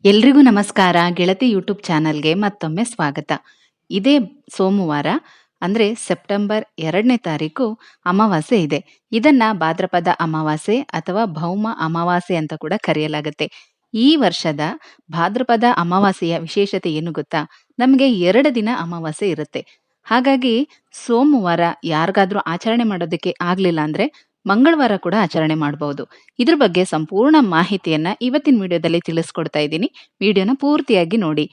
ಎಲ್ರಿಗೂ ನಮಸ್ಕಾರ. ಗೆಳತಿ ಯೂಟ್ಯೂಬ್ ಚಾನಲ್ಗೆ ಮತ್ತೊಮ್ಮೆ ಸ್ವಾಗತ. ಇದೇ ಸೋಮವಾರ ಅಂದ್ರೆ ಸೆಪ್ಟೆಂಬರ್ 2ನೇ ತಾರೀಕು ಅಮಾವಾಸ್ಯೆ ಇದೆ. ಇದನ್ನ ಭಾದ್ರಪದ ಅಮಾವಾಸ್ಯೆ ಅಥವಾ ಭೌಮ ಅಮಾವಾಸ್ಯೆ ಅಂತ ಕೂಡ ಕರೆಯಲಾಗುತ್ತೆ. ಈ ವರ್ಷದ ಭಾದ್ರಪದ ಅಮಾವಾಸ್ಯೆಯ ವಿಶೇಷತೆ ಏನು ಗೊತ್ತಾ? ನಮಗೆ 2 ದಿನ ಅಮಾವಾಸ್ಯೆ ಇರುತ್ತೆ. ಹಾಗಾಗಿ ಸೋಮವಾರ ಯಾರಿಗಾದ್ರೂ ಆಚರಣೆ ಮಾಡೋದಕ್ಕೆ ಆಗ್ಲಿಲ್ಲ ಅಂದ್ರೆ ಮಂಗಳವಾರ ಕೂಡ ಆಚರಣೆ ಮಾಡಬಹುದು. ಇದ್ರ ಬಗ್ಗೆ ಸಂಪೂರ್ಣ ಮಾಹಿತಿಯನ್ನ ಇವತ್ತಿನ ವಿಡಿಯೋದಲ್ಲಿ ತಿಳಿಸ್ಕೊಡ್ತಾ ಇದ್ದೀನಿ. ವಿಡಿಯೋನ ಪೂರ್ತಿಯಾಗಿ ನೋಡಿ.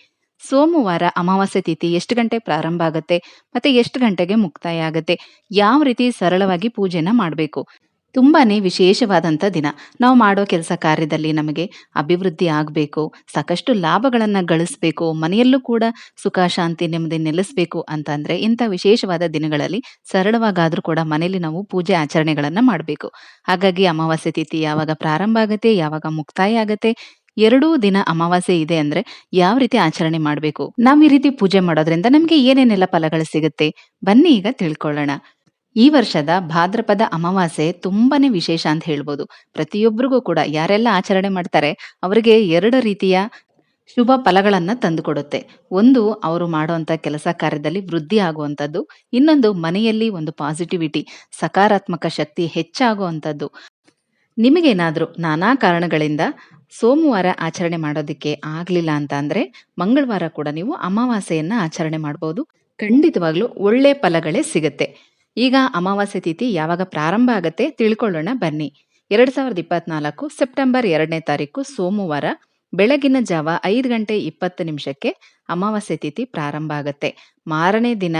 ಸೋಮವಾರ ಅಮಾವಾಸ್ಯೆ ತಿಥಿ ಎಷ್ಟು ಗಂಟೆ ಪ್ರಾರಂಭ ಆಗುತ್ತೆ ಮತ್ತೆ ಎಷ್ಟು ಗಂಟೆಗೆ ಮುಕ್ತಾಯ ಆಗುತ್ತೆ, ಯಾವ ರೀತಿ ಸರಳವಾಗಿ ಪೂಜೆನ ಮಾಡಬೇಕು, ತುಂಬಾನೇ ವಿಶೇಷವಾದಂಥ ದಿನ. ನಾವು ಮಾಡೋ ಕೆಲಸ ಕಾರ್ಯದಲ್ಲಿ ನಮಗೆ ಅಭಿವೃದ್ಧಿ ಆಗಬೇಕು, ಸಾಕಷ್ಟು ಲಾಭಗಳನ್ನ ಗಳಿಸ್ಬೇಕು, ಮನೆಯಲ್ಲೂ ಕೂಡ ಸುಖ ಶಾಂತಿ ನೆಮ್ಮದಿ ನೆಲೆಸ್ಬೇಕು ಅಂತಂದ್ರೆ ಇಂಥ ವಿಶೇಷವಾದ ದಿನಗಳಲ್ಲಿ ಸರಳವಾಗಾದ್ರೂ ಕೂಡ ಮನೆಯಲ್ಲಿ ನಾವು ಪೂಜೆ ಆಚರಣೆಗಳನ್ನ ಮಾಡಬೇಕು. ಹಾಗಾಗಿ ಅಮಾವಾಸ್ಯೆ ತಿಥಿ ಯಾವಾಗ ಪ್ರಾರಂಭ ಆಗುತ್ತೆ, ಯಾವಾಗ ಮುಕ್ತಾಯ ಆಗುತ್ತೆ, ಎರಡೂ ದಿನ ಅಮಾವಾಸ್ಯೆ ಇದೆ ಅಂದ್ರೆ ಯಾವ ರೀತಿ ಆಚರಣೆ ಮಾಡಬೇಕು, ನಾವ್ ಈ ರೀತಿ ಪೂಜೆ ಮಾಡೋದ್ರಿಂದ ನಮ್ಗೆ ಏನೇನೆಲ್ಲ ಫಲಗಳು ಸಿಗುತ್ತೆ, ಬನ್ನಿ ಈಗ ತಿಳ್ಕೊಳ್ಳೋಣ. ಈ ವರ್ಷದ ಭಾದ್ರಪದ ಅಮಾವಾಸ್ಯೆ ತುಂಬಾನೇ ವಿಶೇಷ ಅಂತ ಹೇಳ್ಬೋದು. ಪ್ರತಿಯೊಬ್ಬರಿಗೂ ಕೂಡ ಯಾರೆಲ್ಲ ಆಚರಣೆ ಮಾಡ್ತಾರೆ ಅವರಿಗೆ 2 ರೀತಿಯ ಶುಭ ಫಲಗಳನ್ನ ತಂದುಕೊಡುತ್ತೆ. ಒಂದು, ಅವರು ಮಾಡುವಂತ ಕೆಲಸ ಕಾರ್ಯದಲ್ಲಿ ವೃದ್ಧಿ ಆಗುವಂಥದ್ದು. ಇನ್ನೊಂದು, ಮನೆಯಲ್ಲಿ ಒಂದು ಪಾಸಿಟಿವಿಟಿ, ಸಕಾರಾತ್ಮಕ ಶಕ್ತಿ ಹೆಚ್ಚಾಗುವಂಥದ್ದು. ನಿಮಗೇನಾದ್ರೂ ನಾನಾ ಕಾರಣಗಳಿಂದ ಸೋಮವಾರ ಆಚರಣೆ ಮಾಡೋದಕ್ಕೆ ಆಗ್ಲಿಲ್ಲ ಅಂತ ಅಂದ್ರೆ ಮಂಗಳವಾರ ಕೂಡ ನೀವು ಅಮಾವಾಸ್ಯೆಯನ್ನ ಆಚರಣೆ ಮಾಡಬಹುದು. ಖಂಡಿತವಾಗ್ಲೂ ಒಳ್ಳೆ ಫಲಗಳೇ ಸಿಗುತ್ತೆ. ಈಗ ಅಮಾವಾಸ್ಯೆ ತಿಥಿ ಯಾವಾಗ ಪ್ರಾರಂಭ ಆಗತ್ತೆ ತಿಳ್ಕೊಳ್ಳೋಣ ಬನ್ನಿ. 2024 ಸೆಪ್ಟೆಂಬರ್ 2ನೇ ತಾರೀಕು ಸೋಮವಾರ ಬೆಳಗಿನ ಜಾವ 5:20 ಅಮಾವಾಸ್ಯೆ ತಿಥಿ ಪ್ರಾರಂಭ ಆಗತ್ತೆ. ಮಾರನೇ ದಿನ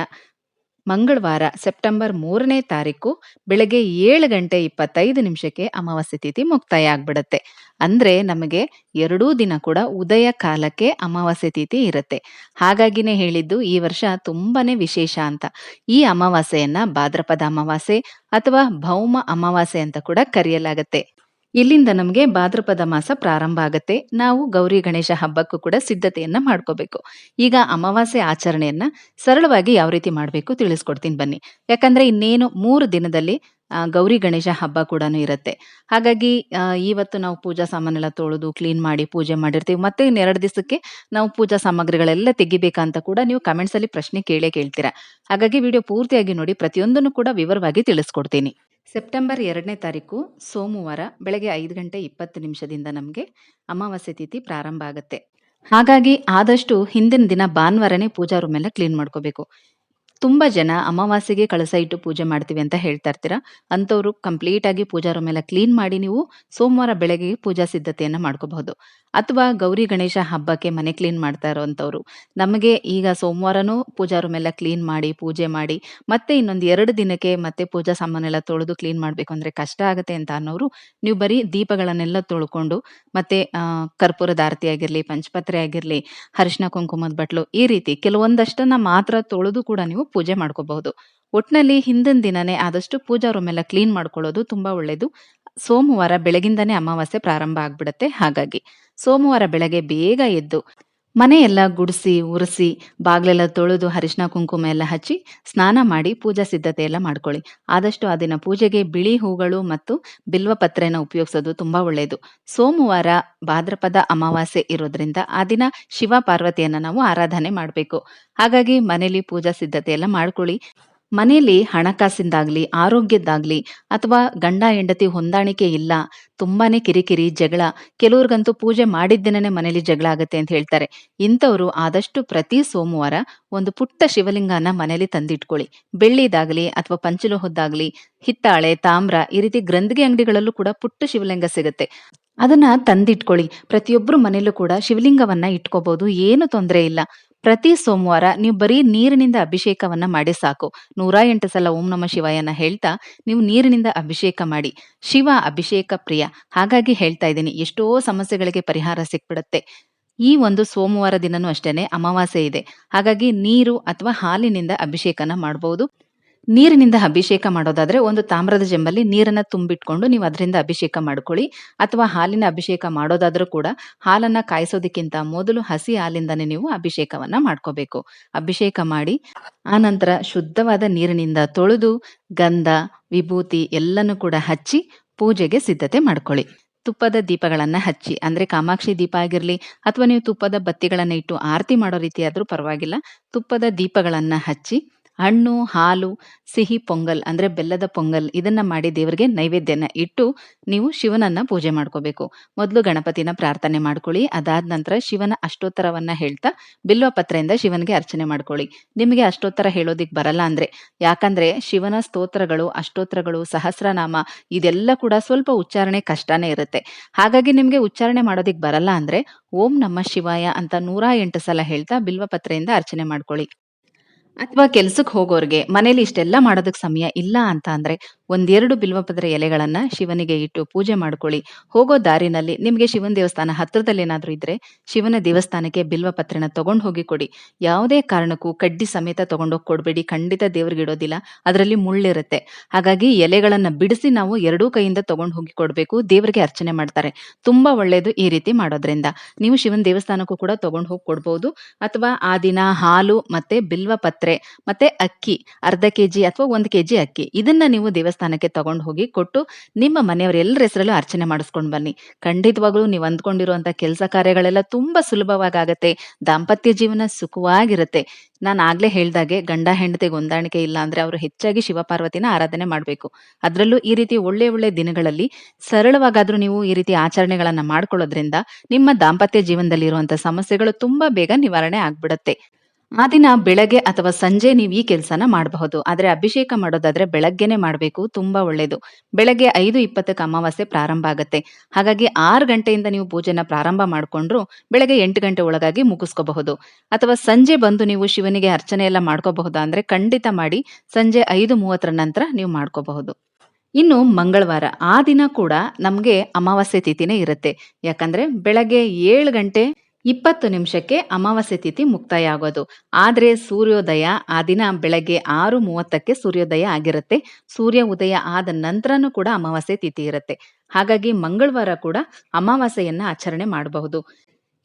ಮಂಗಳವಾರ ಸೆಪ್ಟೆಂಬರ್ 3ನೇ ತಾರೀಕು ಬೆಳಗ್ಗೆ 7:25 ಅಮಾವಾಸ್ಯೆ ತಿಥಿ ಮುಕ್ತಾಯ ಆಗ್ಬಿಡತ್ತೆ. ಅಂದ್ರೆ ನಮಗೆ 2 ದಿನ ಕೂಡ ಉದಯ ಕಾಲಕ್ಕೆ ಅಮಾವಾಸ್ಯೆ ತಿಥಿ ಇರುತ್ತೆ. ಹಾಗಾಗಿನೇ ಹೇಳಿದ್ದು ಈ ವರ್ಷ ತುಂಬಾನೇ ವಿಶೇಷ ಅಂತ. ಈ ಅಮಾವಾಸ್ಯೆಯನ್ನ ಭಾದ್ರಪದ ಅಮಾವಾಸ್ಯೆ ಅಥವಾ ಭೌಮ ಅಮಾವಾಸ್ಯೆ ಅಂತ ಕೂಡ ಕರೆಯಲಾಗತ್ತೆ. ಇಲ್ಲಿಂದ ನಮಗೆ ಭಾದ್ರಪದ ಮಾಸ ಪ್ರಾರಂಭ ಆಗತ್ತೆ. ನಾವು ಗೌರಿ ಗಣೇಶ ಹಬ್ಬಕ್ಕೂ ಕೂಡ ಸಿದ್ಧತೆಯನ್ನ ಮಾಡ್ಕೋಬೇಕು. ಈಗ ಅಮಾವಾಸ್ಯೆ ಆಚರಣೆಯನ್ನ ಸರಳವಾಗಿ ಯಾವ ರೀತಿ ಮಾಡಬೇಕು ತಿಳಿಸ್ಕೊಡ್ತೀನಿ ಬನ್ನಿ. ಯಾಕಂದ್ರೆ ಇನ್ನೇನು 3 ದಿನದಲ್ಲಿ ಗೌರಿ ಗಣೇಶ ಹಬ್ಬ ಕೂಡ ಇರುತ್ತೆ. ಹಾಗಾಗಿ ಇವತ್ತು ನಾವು ಪೂಜಾ ಸಾಮಾನೆಲ್ಲ ತೊಳೆದು ಕ್ಲೀನ್ ಮಾಡಿ ಪೂಜೆ ಮಾಡಿರ್ತೀವಿ. ಮತ್ತೆ ಇನ್ನು 2 ದಿವಸಕ್ಕೆ ನಾವು ಪೂಜಾ ಸಾಮಗ್ರಿಗಳೆಲ್ಲ ತೆಗಿಬೇಕಂತ ಕೂಡ ನೀವು ಕಮೆಂಟ್ಸ್ ಅಲ್ಲಿ ಪ್ರಶ್ನೆ ಕೇಳ್ತೀರಾ. ಹಾಗಾಗಿ ವಿಡಿಯೋ ಪೂರ್ತಿಯಾಗಿ ನೋಡಿ, ಪ್ರತಿಯೊಂದನ್ನು ಕೂಡ ವಿವರವಾಗಿ ತಿಳಿಸ್ಕೊಡ್ತೀನಿ. ಸೆಪ್ಟೆಂಬರ್ 2ನೇ ತಾರೀಕು ಸೋಮವಾರ ಬೆಳಗ್ಗೆ 5:20 ನಮಗೆ ಅಮಾವಾಸ್ಯೆ ತಿಥಿ ಪ್ರಾರಂಭ ಆಗುತ್ತೆ. ಹಾಗಾಗಿ ಆದಷ್ಟು ಹಿಂದಿನ ದಿನ ಭಾನುವಾರನೇ ಪೂಜಾ ರೂಮ್ ಎಲ್ಲ ಕ್ಲೀನ್ ಮಾಡ್ಕೋಬೇಕು. ತುಂಬಾ ಜನ ಅಮಾವಾಸ್ಯೆಗೆ ಕಳಸ ಇಟ್ಟು ಪೂಜೆ ಮಾಡ್ತೀವಿ ಅಂತ ಹೇಳ್ತಾ ಇರ್ತೀರಾ. ಅಂಥವ್ರು ಕಂಪ್ಲೀಟ್ ಆಗಿ ಪೂಜಾ ರೂಮ್ ಎಲ್ಲ ಕ್ಲೀನ್ ಮಾಡಿ ನೀವು ಸೋಮವಾರ ಬೆಳಗ್ಗೆ ಪೂಜಾ ಸಿದ್ಧತೆಯನ್ನ ಮಾಡ್ಕೋಬಹುದು. ಅಥವಾ ಗೌರಿ ಗಣೇಶ ಹಬ್ಬಕ್ಕೆ ಮನೆ ಕ್ಲೀನ್ ಮಾಡ್ತಾ ಇರೋಂಥವ್ರು, ನಮಗೆ ಈಗ ಸೋಮವಾರನೂ ಪೂಜಾ ರೂಮ್ ಎಲ್ಲ ಕ್ಲೀನ್ ಮಾಡಿ ಪೂಜೆ ಮಾಡಿ ಮತ್ತೆ ಇನ್ನೊಂದು 2 ದಿನಕ್ಕೆ ಮತ್ತೆ ಪೂಜಾ ಸಾಮಾನೆಲ್ಲ ತೊಳೆದು ಕ್ಲೀನ್ ಮಾಡ್ಬೇಕು ಅಂದ್ರೆ ಕಷ್ಟ ಆಗುತ್ತೆ ಅಂತ ಅನ್ನೋರು, ನೀವು ಬರೀ ದೀಪಗಳನ್ನೆಲ್ಲ ತೊಳ್ಕೊಂಡು ಮತ್ತೆ ಕರ್ಪೂರದ ಆರತಿ ಆಗಿರ್ಲಿ, ಪಂಚಪತ್ರೆ ಆಗಿರ್ಲಿ, ಅರಿಶಿನ ಕುಂಕುಮದ ಬಟ್ಲು, ಈ ರೀತಿ ಕೆಲವೊಂದಷ್ಟನ್ನ ಮಾತ್ರ ತೊಳೆದು ಕೂಡ ನೀವು ಪೂಜೆ ಮಾಡ್ಕೋಬಹುದು. ಒಟ್ನಲ್ಲಿ ಹಿಂದಿನ ದಿನನೇ ಆದಷ್ಟು ಪೂಜಾ ರೂಮ್ ಎಲ್ಲ ಕ್ಲೀನ್ ಮಾಡ್ಕೊಳ್ಳೋದು ತುಂಬಾ ಒಳ್ಳೇದು. ಸೋಮವಾರ ಬೆಳಗಿಂದಾನೇ ಅಮಾವಾಸ್ಯೆ ಪ್ರಾರಂಭ ಆಗ್ಬಿಡತ್ತೆ. ಹಾಗಾಗಿ ಸೋಮವಾರ ಬೆಳಗ್ಗೆ ಬೇಗ ಎದ್ದು ಮನೆಯೆಲ್ಲ ಗುಡಿಸಿ ಉರಿಸಿ ಬಾಗ್ಲೆಲ್ಲ ತೊಳೆದು ಅರಿಶಿನ ಕುಂಕುಮ ಎಲ್ಲ ಹಚ್ಚಿ ಸ್ನಾನ ಮಾಡಿ ಪೂಜಾ ಸಿದ್ಧತೆ ಎಲ್ಲ ಮಾಡ್ಕೊಳ್ಳಿ. ಆದಷ್ಟು ಆ ದಿನ ಪೂಜೆಗೆ ಬಿಳಿ ಹೂಗಳು ಮತ್ತು ಬಿಲ್ವ ಪತ್ರೆನ ಉಪಯೋಗಿಸೋದು ತುಂಬಾ ಒಳ್ಳೆಯದು. ಸೋಮವಾರ ಭಾದ್ರಪದ ಅಮಾವಾಸ್ಯೆ ಇರೋದ್ರಿಂದ ಆ ದಿನ ಶಿವ ಪಾರ್ವತಿಯನ್ನ ನಾವು ಆರಾಧನೆ ಮಾಡಬೇಕು. ಹಾಗಾಗಿ ಮನೇಲಿ ಪೂಜಾ ಸಿದ್ಧತೆ ಎಲ್ಲ ಮಾಡ್ಕೊಳ್ಳಿ. ಮನೆಯಲ್ಲಿ ಹಣಕಾಸಿಂದಾಗ್ಲಿ, ಆರೋಗ್ಯದ್ದಾಗ್ಲಿ ಅಥವಾ ಗಂಡ ಹೆಂಡತಿ ಹೊಂದಾಣಿಕೆ ಇಲ್ಲ, ತುಂಬಾನೇ ಕಿರಿಕಿರಿ ಜಗಳ, ಕೆಲವ್ರಿಗಂತೂ ಪೂಜೆ ಮಾಡಿದ್ದೇನೆ ಮನೇಲಿ ಜಗಳ ಆಗತ್ತೆ ಅಂತ ಹೇಳ್ತಾರೆ. ಇಂಥವ್ರು ಆದಷ್ಟು ಪ್ರತಿ ಸೋಮವಾರ ಒಂದು ಪುಟ್ಟ ಶಿವಲಿಂಗನ ಮನೇಲಿ ತಂದಿಟ್ಕೊಳ್ಳಿ. ಬೆಳ್ಳಿದಾಗ್ಲಿ ಅಥವಾ ಪಂಚಲೋಹದ್ದಾಗ್ಲಿ, ಹಿತ್ತಾಳೆ, ತಾಮ್ರ, ಈ ರೀತಿ ಗ್ರಂಥಿಗೆ ಅಂಗಡಿಗಳಲ್ಲೂ ಕೂಡ ಪುಟ್ಟ ಶಿವಲಿಂಗ ಸಿಗುತ್ತೆ. ಅದನ್ನ ತಂದಿಟ್ಕೊಳ್ಳಿ. ಪ್ರತಿಯೊಬ್ರು ಮನೇಲೂ ಕೂಡ ಶಿವಲಿಂಗವನ್ನ ಇಟ್ಕೋಬಹುದು, ಏನು ತೊಂದರೆ ಇಲ್ಲ. ಪ್ರತಿ ಸೋಮವಾರ ನೀವು ಬರೀ ನೀರಿನಿಂದ ಅಭಿಷೇಕವನ್ನ ಮಾಡಿ ಸಾಕು. 108 ಸಲ ಓಂ ನಮ ಶಿವಾಯನ ಹೇಳ್ತಾ ನೀವು ನೀರಿನಿಂದ ಅಭಿಷೇಕ ಮಾಡಿ. ಶಿವ ಅಭಿಷೇಕ ಪ್ರಿಯ. ಹಾಗಾಗಿ ಹೇಳ್ತಾ ಇದ್ದೀನಿ, ಎಷ್ಟೋ ಸಮಸ್ಯೆಗಳಿಗೆ ಪರಿಹಾರ ಸಿಕ್ಬಿಡುತ್ತೆ. ಈ ಒಂದು ಸೋಮವಾರ ದಿನನೂ ಅಷ್ಟೇನೆ ಅಮಾವಾಸ್ಯೆ ಇದೆ. ಹಾಗಾಗಿ ನೀರು ಅಥವಾ ಹಾಲಿನಿಂದ ಅಭಿಷೇಕನ ಮಾಡಬಹುದು. ನೀರಿನಿಂದ ಅಭಿಷೇಕ ಮಾಡೋದಾದ್ರೆ ಒಂದು ತಾಮ್ರದ ಜಂಬಲ್ಲಿ ನೀರನ್ನ ತುಂಬಿಟ್ಕೊಂಡು ನೀವು ಅದರಿಂದ ಅಭಿಷೇಕ ಮಾಡ್ಕೊಳ್ಳಿ. ಅಥವಾ ಹಾಲಿನ ಅಭಿಷೇಕ ಮಾಡೋದಾದ್ರೂ ಕೂಡ ಹಾಲನ್ನ ಕಾಯಿಸೋದಕ್ಕಿಂತ ಮೊದಲು ಹಸಿ ಹಾಲಿಂದಾನೇ ನೀವು ಅಭಿಷೇಕವನ್ನ ಮಾಡ್ಕೋಬೇಕು. ಅಭಿಷೇಕ ಮಾಡಿ ಆನಂತರ ಶುದ್ಧವಾದ ನೀರಿನಿಂದ ತೊಳೆದು ಗಂಧ ವಿಭೂತಿ ಎಲ್ಲನೂ ಕೂಡ ಹಚ್ಚಿ ಪೂಜೆಗೆ ಸಿದ್ಧತೆ ಮಾಡ್ಕೊಳ್ಳಿ. ತುಪ್ಪದ ದೀಪಗಳನ್ನ ಹಚ್ಚಿ, ಅಂದ್ರೆ ಕಾಮಾಕ್ಷಿ ದೀಪ ಆಗಿರ್ಲಿ ಅಥವಾ ನೀವು ತುಪ್ಪದ ಬತ್ತಿಗಳನ್ನ ಇಟ್ಟು ಆರತಿ ಮಾಡೋ ರೀತಿ ಆದ್ರೂ ಪರವಾಗಿಲ್ಲ. ತುಪ್ಪದ ದೀಪಗಳನ್ನ ಹಚ್ಚಿ, ಹಣ್ಣು, ಹಾಲು, ಸಿಹಿ ಪೊಂಗಲ್ ಅಂದ್ರೆ ಬೆಲ್ಲದ ಪೊಂಗಲ್ ಇದನ್ನ ಮಾಡಿ ದೇವರಿಗೆ ನೈವೇದ್ಯನ ಇಟ್ಟು ನೀವು ಶಿವನನ್ನ ಪೂಜೆ ಮಾಡ್ಕೋಬೇಕು. ಮೊದಲು ಗಣಪತಿನ ಪ್ರಾರ್ಥನೆ ಮಾಡ್ಕೊಳ್ಳಿ. ಅದಾದ ನಂತರ ಶಿವನ ಅಷ್ಟೋತ್ತರವನ್ನ ಹೇಳ್ತಾ ಬಿಲ್ವ ಪತ್ರೆಯಿಂದ ಶಿವನಿಗೆ ಅರ್ಚನೆ ಮಾಡ್ಕೊಳ್ಳಿ. ನಿಮಗೆ ಅಷ್ಟೋತ್ತರ ಹೇಳೋದಿಕ್ ಬರಲ್ಲ ಅಂದ್ರೆ, ಯಾಕಂದ್ರೆ ಶಿವನ ಸ್ತೋತ್ರಗಳು, ಅಷ್ಟೋತ್ರಗಳು, ಸಹಸ್ರನಾಮ ಇದೆಲ್ಲ ಕೂಡ ಸ್ವಲ್ಪ ಉಚ್ಚಾರಣೆ ಕಷ್ಟನೇ ಇರುತ್ತೆ. ಹಾಗಾಗಿ ನಿಮ್ಗೆ ಉಚ್ಚಾರಣೆ ಮಾಡೋದಿಕ್ ಬರಲ್ಲ ಅಂದ್ರೆ ಓಂ ನಮಃ ಶಿವಾಯ ಅಂತ 108 ಸಲ ಹೇಳ್ತಾ ಬಿಲ್ವ ಪತ್ರೆಯಿಂದ ಅರ್ಚನೆ ಮಾಡ್ಕೊಳ್ಳಿ. ಅಥವಾ ಕೆಲ್ಸಕ್ಕೆ ಹೋಗೋರ್ಗೆ ಮನೇಲಿ ಇಷ್ಟೆಲ್ಲ ಮಾಡೋದಕ್ಕೆ ಸಮಯ ಇಲ್ಲ ಅಂತ ಅಂದ್ರೆ ಒಂದೆರಡು ಬಿಲ್ವಪತ್ರೆ ಎಲೆಗಳನ್ನ ಶಿವನಿಗೆ ಇಟ್ಟು ಪೂಜೆ ಮಾಡ್ಕೊಳ್ಳಿ. ಹೋಗೋ ದಾರಿನಲ್ಲಿ ನಿಮ್ಗೆ ಶಿವನ ದೇವಸ್ಥಾನ ಹತ್ರದಲ್ಲಿ ಏನಾದ್ರೂ ಇದ್ರೆ ಶಿವನ ದೇವಸ್ಥಾನಕ್ಕೆ ಬಿಲ್ವಪತ್ರೆನ ತಗೊಂಡ್ ಹೋಗಿ ಕೊಡಿ. ಯಾವುದೇ ಕಾರಣಕ್ಕೂ ಕಡ್ಡಿ ಸಮೇತ ತಗೊಂಡೋಗಿ ಕೊಡ್ಬೇಡಿ. ಖಂಡಿತ ದೇವ್ರಿಗೆ ಇಡೋದಿಲ್ಲ, ಅದರಲ್ಲಿ ಮುಳ್ಳಿರುತ್ತೆ. ಹಾಗಾಗಿ ಎಲೆಗಳನ್ನ ಬಿಡಿಸಿ ನಾವು ಎರಡೂ ಕೈಯಿಂದ ತಗೊಂಡ್ ಹೋಗಿ ಕೊಡ್ಬೇಕು. ದೇವರಿಗೆ ಅರ್ಚನೆ ಮಾಡ್ತಾರೆ, ತುಂಬಾ ಒಳ್ಳೇದು ಈ ರೀತಿ ಮಾಡೋದ್ರಿಂದ. ನೀವು ಶಿವನ ದೇವಸ್ಥಾನಕ್ಕೂ ಕೂಡ ತಗೊಂಡ್ ಹೋಗಿ ಕೊಡ್ಬೋದು. ಅಥವಾ ಆ ದಿನ ಹಾಲು ಮತ್ತೆ ಬಿಲ್ವ ಪತ್ರೆ ಮತ್ತೆ ಅಕ್ಕಿ, ಅರ್ಧ ಕೆಜಿ ಅಥವಾ 1 ಕೆಜಿ ಅಕ್ಕಿ ಇದನ್ನ ನೀವು ದೇವಸ್ಥಾನಕ್ಕೆ ತಗೊಂಡು ಹೋಗಿ ಕೊಟ್ಟು ನಿಮ್ಮ ಮನೆಯವರ ಎಲ್ಲರ ಹೆಸರಲ್ಲೂ ಅರ್ಚನೆ ಮಾಡಿಸ್ಕೊಂಡು ಬನ್ನಿ. ಖಂಡಿತವಾಗ್ಲೂ ನೀವು ಅಂದ್ಕೊಂಡಿರುವಂತ ಕೆಲಸ ಕಾರ್ಯಗಳೆಲ್ಲ ತುಂಬಾ ಸುಲಭವಾಗಿ ಆಗತ್ತೆ. ದಾಂಪತ್ಯ ಜೀವನ ಸುಖವಾಗಿರುತ್ತೆ. ನಾನು ಆಗ್ಲೇ ಹೇಳ್ದಾಗೆ ಗಂಡ ಹೆಂಡತಿಗೆ ಹೊಂದಾಣಿಕೆ ಇಲ್ಲ ಅಂದ್ರೆ ಅವರು ಹೆಚ್ಚಾಗಿ ಶಿವಪಾರ್ವತಿನ ಆರಾಧನೆ ಮಾಡಬೇಕು. ಅದರಲ್ಲೂ ಈ ರೀತಿ ಒಳ್ಳೆ ಒಳ್ಳೆ ದಿನಗಳಲ್ಲಿ ಸರಳವಾಗಾದ್ರೂ ನೀವು ಈ ರೀತಿ ಆಚರಣೆಗಳನ್ನ ಮಾಡ್ಕೊಳ್ಳೋದ್ರಿಂದ ನಿಮ್ಮ ದಾಂಪತ್ಯ ಜೀವನದಲ್ಲಿ ಇರುವಂತ ಸಮಸ್ಯೆಗಳು ತುಂಬಾ ಬೇಗ ನಿವಾರಣೆ ಆಗ್ಬಿಡುತ್ತೆ. ಆ ದಿನ ಬೆಳಗ್ಗೆ ಅಥವಾ ಸಂಜೆ ನೀವು ಈ ಕೆಲಸನ ಮಾಡಬಹುದು. ಆದ್ರೆ ಅಭಿಷೇಕ ಮಾಡೋದಾದ್ರೆ ಬೆಳಗ್ಗೆನೆ ಮಾಡಬೇಕು, ತುಂಬಾ ಒಳ್ಳೇದು. ಬೆಳಗ್ಗೆ 5:20ಕ್ಕೆ ಅಮಾವಾಸ್ಯೆ ಪ್ರಾರಂಭ ಆಗತ್ತೆ. ಹಾಗಾಗಿ 6 ಗಂಟೆಯಿಂದ ನೀವು ಪೂಜೆನ ಪ್ರಾರಂಭ ಮಾಡ್ಕೊಂಡ್ರು ಬೆಳಗ್ಗೆ 8 ಗಂಟೆ ಒಳಗಾಗಿ ಮುಗಿಸ್ಕೋಬಹುದು. ಅಥವಾ ಸಂಜೆ ಬಂದು ನೀವು ಶಿವನಿಗೆ ಅರ್ಚನೆ ಎಲ್ಲ ಮಾಡ್ಕೋಬಹುದಾ ಅಂದ್ರೆ ಖಂಡಿತ ಮಾಡಿ. ಸಂಜೆ 5:30 ನಂತರ ನೀವು ಮಾಡ್ಕೋಬಹುದು. ಇನ್ನು ಮಂಗಳವಾರ ಆ ದಿನ ಕೂಡ ನಮ್ಗೆ ಅಮಾವಾಸ್ಯೆ ತಿಥಿನೇ ಇರುತ್ತೆ. ಯಾಕಂದ್ರೆ ಬೆಳಗ್ಗೆ 7 ಗಂಟೆ 20 ನಿಮಿಷಕ್ಕೆ ಅಮಾವಾಸ್ಯೆ ತಿಥಿ ಮುಕ್ತಾಯ ಆಗೋದು. ಆದ್ರೆ ಸೂರ್ಯೋದಯ ಆ ದಿನ ಬೆಳಗ್ಗೆ 6:30ಕ್ಕೆ ಸೂರ್ಯೋದಯ ಆಗಿರುತ್ತೆ. ಸೂರ್ಯ ಉದಯ ಆದ ನಂತರನೂ ಕೂಡ ಅಮಾವಾಸ್ಯೆ ತಿಥಿ ಇರುತ್ತೆ. ಹಾಗಾಗಿ ಮಂಗಳವಾರ ಕೂಡ ಅಮಾವಾಸ್ಯೆಯನ್ನ ಆಚರಣೆ ಮಾಡಬಹುದು.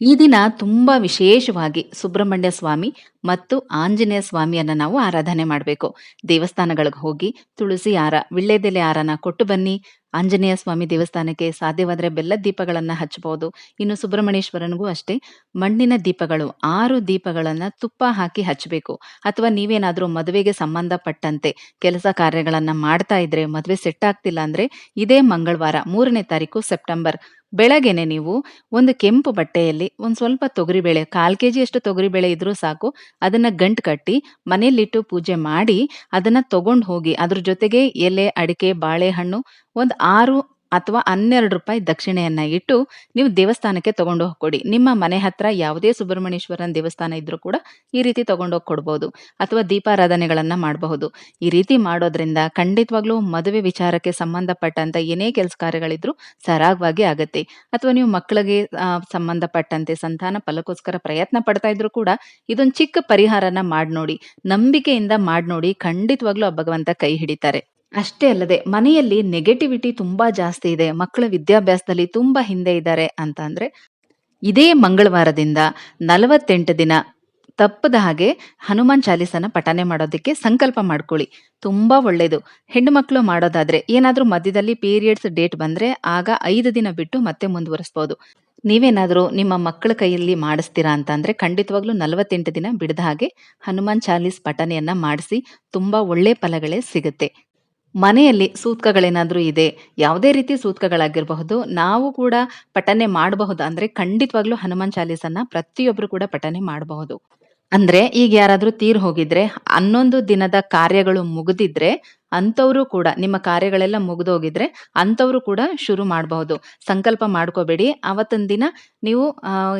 ಈ ದಿನ ತುಂಬಾ ವಿಶೇಷವಾಗಿ ಸುಬ್ರಹ್ಮಣ್ಯ ಸ್ವಾಮಿ ಮತ್ತು ಆಂಜನೇಯ ಸ್ವಾಮಿಯನ್ನ ನಾವು ಆರಾಧನೆ ಮಾಡಬೇಕು. ದೇವಸ್ಥಾನಗಳಿಗೆ ಹೋಗಿ ತುಳಸಿ ಹಾರ, ವಿಳ್ಳೆದೆಲೆ ಹಾರನ ಕೊಟ್ಟು ಬನ್ನಿ. ಆಂಜನೇಯ ಸ್ವಾಮಿ ದೇವಸ್ಥಾನಕ್ಕೆ ಸಾಧ್ಯವಾದ್ರೆ ಬೆಲ್ಲದ ದೀಪಗಳನ್ನ ಹಚ್ಚಬಹುದು. ಇನ್ನು ಸುಬ್ರಹ್ಮಣ್ಯೇಶ್ವರನಿಗೂ ಅಷ್ಟೇ ಮಣ್ಣಿನ ದೀಪಗಳು 6 ದೀಪಗಳನ್ನ ತುಪ್ಪ ಹಾಕಿ ಹಚ್ಚಬೇಕು. ಅಥವಾ ನೀವೇನಾದ್ರೂ ಮದುವೆಗೆ ಸಂಬಂಧಪಟ್ಟಂತೆ ಕೆಲಸ ಕಾರ್ಯಗಳನ್ನ ಮಾಡ್ತಾ ಇದ್ರೆ, ಮದುವೆ ಸೆಟ್ ಆಗ್ತಿಲ್ಲ ಅಂದ್ರೆ ಇದೇ ಮಂಗಳವಾರ 3ನೇ ತಾರೀಕು ಸೆಪ್ಟೆಂಬರ್ ಬೆಳಗ್ಗೆನೆ ನೀವು ಒಂದು ಕೆಂಪು ಬಟ್ಟೆಯಲ್ಲಿ ಒಂದ್ ಸ್ವಲ್ಪ ತೊಗರಿಬೇಳೆ, 1/4 ಕೆಜಿ ಅಷ್ಟು ತೊಗರಿಬೇಳೆ ಇದ್ರೂ ಸಾಕು, ಅದನ್ನ ಗಂಟು ಕಟ್ಟಿ ಮನೆಯಲ್ಲಿಟ್ಟು ಪೂಜೆ ಮಾಡಿ ಅದನ್ನ ತಗೊಂಡ್ ಹೋಗಿ ಅದ್ರ ಜೊತೆಗೆ ಎಲೆ, ಅಡಿಕೆ, ಬಾಳೆಹಣ್ಣು ಒಂದ್ 6 ಅಥವಾ 12 ರೂಪಾಯಿ ದಕ್ಷಿಣೆಯನ್ನ ಇಟ್ಟು ನೀವು ದೇವಸ್ಥಾನಕ್ಕೆ ತಗೊಂಡೋಗಿ ಕೊಡಿ. ನಿಮ್ಮ ಮನೆ ಹತ್ರ ಯಾವುದೇ ಸುಬ್ರಹ್ಮಣ್ಯೇಶ್ವರನ ದೇವಸ್ಥಾನ ಇದ್ರೂ ಕೂಡ ಈ ರೀತಿ ತಗೊಂಡೋಗಿ ಕೊಡ್ಬೋದು. ಅಥವಾ ದೀಪಾರಾಧನೆಗಳನ್ನ ಮಾಡಬಹುದು. ಈ ರೀತಿ ಮಾಡೋದ್ರಿಂದ ಖಂಡಿತವಾಗ್ಲೂ ಮದುವೆ ವಿಚಾರಕ್ಕೆ ಸಂಬಂಧಪಟ್ಟಂತ ಏನೇ ಕೆಲಸ ಕಾರ್ಯಗಳಿದ್ರು ಸರಾಗವಾಗಿ ಆಗತ್ತೆ. ಅಥವಾ ನೀವು ಮಕ್ಕಳಿಗೆ ಸಂಬಂಧಪಟ್ಟಂತೆ ಸಂತಾನ ಫಲಕ್ಕೋಸ್ಕರ ಪ್ರಯತ್ನ ಪಡ್ತಾ ಇದ್ರು ಕೂಡ ಇದೊಂದು ಚಿಕ್ಕ ಪರಿಹಾರನ ಮಾಡಿ ನೋಡಿ. ನಂಬಿಕೆಯಿಂದ ಮಾಡಿ ನೋಡಿ, ಖಂಡಿತವಾಗ್ಲೂ ಆ ಭಗವಂತ ಕೈ ಹಿಡಿತಾರೆ. ಅಷ್ಟೇ ಅಲ್ಲದೆ ಮನೆಯಲ್ಲಿ ನೆಗೆಟಿವಿಟಿ ತುಂಬಾ ಜಾಸ್ತಿ ಇದೆ, ಮಕ್ಕಳ ವಿದ್ಯಾಭ್ಯಾಸದಲ್ಲಿ ತುಂಬಾ ಹಿಂದೆ ಇದ್ದಾರೆ ಅಂತ ಅಂದ್ರೆ ಇದೇ ಮಂಗಳವಾರದಿಂದ 48 ದಿನ ತಪ್ಪದ ಹಾಗೆ ಹನುಮಾನ್ ಚಾಲೀಸನ ಪಠನೆ ಮಾಡೋದಕ್ಕೆ ಸಂಕಲ್ಪ ಮಾಡ್ಕೊಳ್ಳಿ. ತುಂಬಾ ಒಳ್ಳೇದು. ಹೆಣ್ಣು ಮಕ್ಕಳು ಮಾಡೋದಾದ್ರೆ ಏನಾದ್ರೂ ಮಧ್ಯದಲ್ಲಿ ಪೀರಿಯಡ್ಸ್ ಡೇಟ್ ಬಂದ್ರೆ ಆಗ 5 ದಿನ ಬಿಟ್ಟು ಮತ್ತೆ ಮುಂದುವರಿಸಬಹುದು. ನೀವೇನಾದ್ರೂ ನಿಮ್ಮ ಮಕ್ಕಳ ಕೈಯಲ್ಲಿ ಮಾಡಿಸ್ತೀರಾ ಅಂತ ಅಂದ್ರೆ ಖಂಡಿತವಾಗ್ಲೂ 48 ದಿನ ಬಿಡದ ಹಾಗೆ ಹನುಮಾನ್ ಚಾಲೀಸ್ ಪಠನೆಯನ್ನ ಮಾಡಿಸಿ, ತುಂಬಾ ಒಳ್ಳೆ ಫಲಗಳೇ ಸಿಗುತ್ತೆ. ಮನೆಯಲ್ಲಿ ಸೂತ್ಕಗಳೇನಾದ್ರೂ ಇದೆ, ಯಾವುದೇ ರೀತಿ ಸೂತ್ಕಗಳಾಗಿರಬಹುದು, ನಾವು ಕೂಡ ಪಠನೆ ಮಾಡಬಹುದು ಅಂದ್ರೆ ಖಂಡಿತವಾಗ್ಲೂ ಹನುಮಾನ್ ಚಾಲೀಸನ್ನ ಪ್ರತಿಯೊಬ್ರು ಕೂಡ ಪಠನೆ ಮಾಡಬಹುದು. ಅಂದ್ರೆ ಈಗ ಯಾರಾದ್ರೂ ತೀರ್ ಹೋಗಿದ್ರೆ 11 ದಿನದ ಕಾರ್ಯಗಳು ಮುಗಿದಿದ್ರೆ ಅಂಥವ್ರು ಕೂಡ, ನಿಮ್ಮ ಕಾರ್ಯಗಳೆಲ್ಲ ಮುಗಿದೋಗಿದ್ರೆ ಅಂಥವ್ರು ಕೂಡ ಶುರು ಮಾಡಬಹುದು. ಸಂಕಲ್ಪ ಮಾಡ್ಕೋಬೇಡಿ. ಅವತ್ತಿನ ದಿನ ನೀವು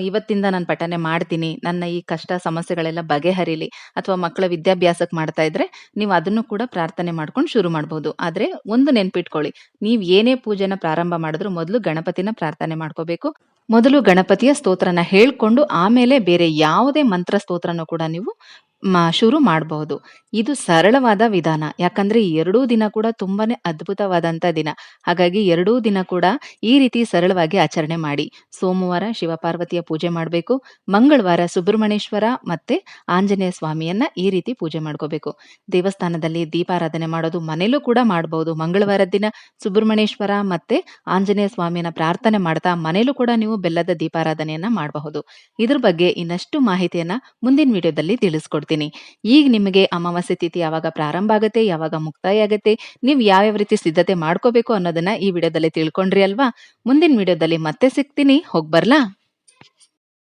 ಇವತ್ತಿಂದ ನಾನು ಪಠನೆ ಮಾಡ್ತೀನಿ, ನನ್ನ ಈ ಕಷ್ಟ ಸಮಸ್ಯೆಗಳೆಲ್ಲ ಬಗೆಹರಿಲಿ, ಅಥವಾ ಮಕ್ಕಳ ವಿದ್ಯಾಭ್ಯಾಸಕ್ಕೆ ಮಾಡ್ತಾ ಇದ್ರೆ ನೀವು ಅದನ್ನು ಕೂಡ ಪ್ರಾರ್ಥನೆ ಮಾಡ್ಕೊಂಡು ಶುರು ಮಾಡಬಹುದು. ಆದ್ರೆ ಒಂದು ನೆನ್ಪಿಟ್ಕೊಳ್ಳಿ, ನೀವ್ ಏನೇ ಪೂಜೆನ ಪ್ರಾರಂಭ ಮಾಡಿದ್ರು ಮೊದಲು ಗಣಪತಿನ ಪ್ರಾರ್ಥನೆ ಮಾಡ್ಕೋಬೇಕು. ಮೊದಲು ಗಣಪತಿಯ ಸ್ತೋತ್ರನ ಹೇಳ್ಕೊಂಡು ಆಮೇಲೆ ಬೇರೆ ಯಾವುದೇ ಮಂತ್ರ ಸ್ತೋತ್ರನೂ ಕೂಡ ನೀವು ಶುರು ಮಾಡಬಹುದು. ಇದು ಸರಳವಾದ ವಿಧಾನ. ಯಾಕಂದ್ರೆ ಈ ಎರಡೂ ದಿನ ಕೂಡ ತುಂಬಾನೇ ಅದ್ಭುತವಾದಂತ ದಿನ. ಹಾಗಾಗಿ ಎರಡೂ ದಿನ ಕೂಡ ಈ ರೀತಿ ಸರಳವಾಗಿ ಆಚರಣೆ ಮಾಡಿ. ಸೋಮವಾರ ಶಿವಪಾರ್ವತಿಯ ಪೂಜೆ ಮಾಡಬೇಕು. ಮಂಗಳವಾರ ಸುಬ್ರಹ್ಮಣ್ಯೇಶ್ವರ ಮತ್ತೆ ಆಂಜನೇಯ ಸ್ವಾಮಿಯನ್ನ ಈ ರೀತಿ ಪೂಜೆ ಮಾಡ್ಕೋಬೇಕು. ದೇವಸ್ಥಾನದಲ್ಲಿ ದೀಪಾರಾಧನೆ ಮಾಡೋದು ಮನೇಲೂ ಕೂಡ ಮಾಡಬಹುದು. ಮಂಗಳವಾರದ ದಿನ ಸುಬ್ರಹ್ಮಣ್ಯೇಶ್ವರ ಮತ್ತೆ ಆಂಜನೇಯ ಸ್ವಾಮಿಯನ್ನ ಪ್ರಾರ್ಥನೆ ಮಾಡ್ತಾ ಮನೇಲೂ ಕೂಡ ನೀವು ಬೆಲ್ಲದ ದೀಪಾರಾಧನೆಯನ್ನ ಮಾಡಬಹುದು. ಇದ್ರ ಬಗ್ಗೆ ಇನ್ನಷ್ಟು ಮಾಹಿತಿಯನ್ನ ಮುಂದಿನ ವಿಡಿಯೋದಲ್ಲಿ ತಿಳಿಸ್ಕೊಡ್ತೀನಿ. ಈಗ ನಿಮಗೆ ಅಮಾವಾಸ್ಯೆ ತಿಥಿ ಯಾವಾಗ ಪ್ರಾರಂಭ ಆಗತ್ತೆ, ಯಾವಾಗ ಮುಕ್ತಾಯ ಆಗತ್ತೆ, ನೀವು ಯಾವ್ಯಾವ ರೀತಿ ಸಿದ್ಧತೆ ಮಾಡ್ಕೋಬೇಕು ಅನ್ನೋದನ್ನ ಈ ವಿಡಿಯೋದಲ್ಲಿ ತಿಳ್ಕೊಂಡ್ರಿ ಅಲ್ವಾ? ಮುಂದಿನ ವಿಡಿಯೋದಲ್ಲಿ ಮತ್ತೆ ಸಿಗ್ತೀನಿ. ಹೋಗ್ಬರ್ಲಾ?